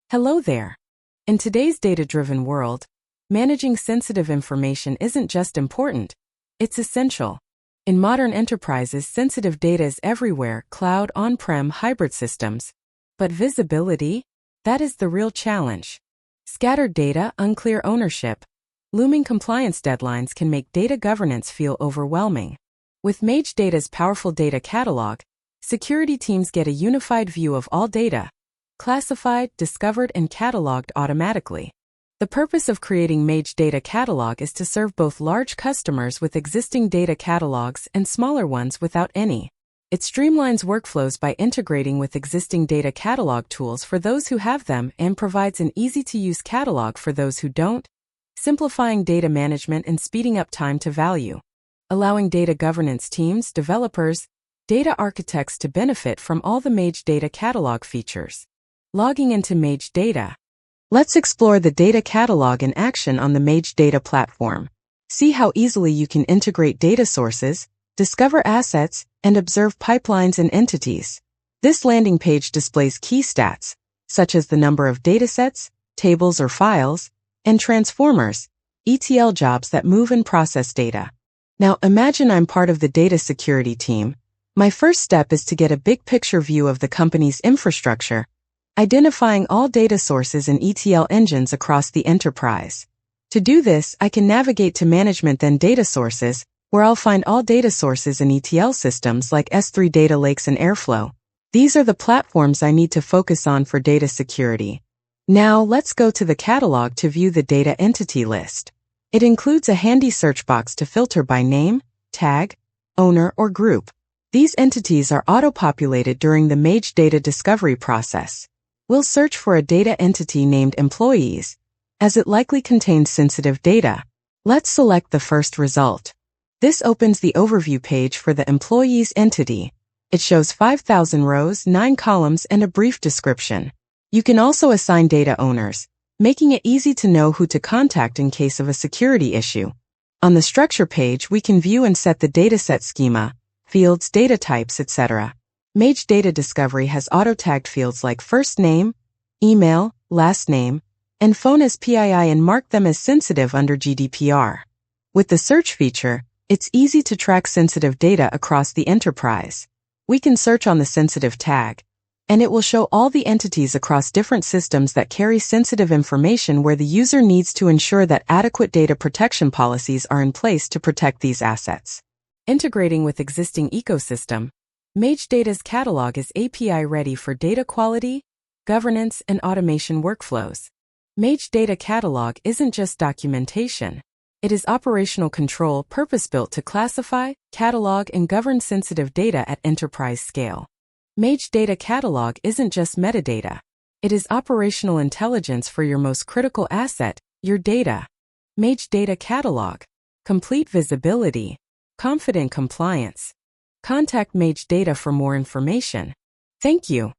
Hello there. In today's data-driven world, managing sensitive information isn't just important, it's essential. In modern enterprises, sensitive data is everywhere, cloud, on-prem, hybrid systems. But visibility? That is the real challenge. Scattered data, unclear ownership, looming compliance deadlines can make data governance feel overwhelming. With Mage Data's powerful data catalog, security teams get a unified view of all data, classified, discovered, and cataloged automatically. The purpose of creating Mage Data Catalog is to serve both large customers with existing data catalogs and smaller ones without any. It streamlines workflows by integrating with existing data catalog tools for those who have them and provides an easy-to-use catalog for those who don't, simplifying data management and speeding up time to value, allowing data governance teams, developers, data architects to benefit from all the Mage Data Catalog features. Logging into Mage Data. Let's explore the data catalog in action on the Mage Data platform. See how easily you can integrate data sources, discover assets, and observe pipelines and entities. This landing page displays key stats, such as the number of datasets, tables or files, and transformers, ETL jobs that move and process data. Now imagine I'm part of the data security team. My first step is to get a big picture view of the company's infrastructure, identifying all data sources and ETL engines across the enterprise. To do this, I can navigate to Management then Data Sources, where I'll find all data sources and ETL systems like S3 data lakes and Airflow. These are the platforms I need to focus on for data security. Now let's go to the catalog to view the data entity list. It includes a handy search box to filter by name, tag, owner, or group. These entities are auto-populated during the Mage Data discovery process. We'll search for a data entity named Employees, as it likely contains sensitive data. Let's select the first result. This opens the overview page for the Employees entity. It shows 5,000 rows, 9 columns, and a brief description. You can also assign data owners, making it easy to know who to contact in case of a security issue. On the Structure page, we can view and set the dataset schema, fields, data types, etc. Mage Data Discovery has auto-tagged fields like first name, email, last name, and phone as PII and marked them as sensitive under GDPR. With the search feature, it's easy to track sensitive data across the enterprise. We can search on the sensitive tag, and it will show all the entities across different systems that carry sensitive information where the user needs to ensure that adequate data protection policies are in place to protect these assets. Integrating with existing ecosystem, Mage Data's catalog is API-ready for data quality, governance, and automation workflows. Mage Data Catalog isn't just documentation. It is operational control purpose-built to classify, catalog, and govern sensitive data at enterprise scale. Mage Data Catalog isn't just metadata. It is operational intelligence for your most critical asset, your data. Mage Data Catalog. Complete visibility. Confident compliance. Contact Mage Data for more information. Thank you.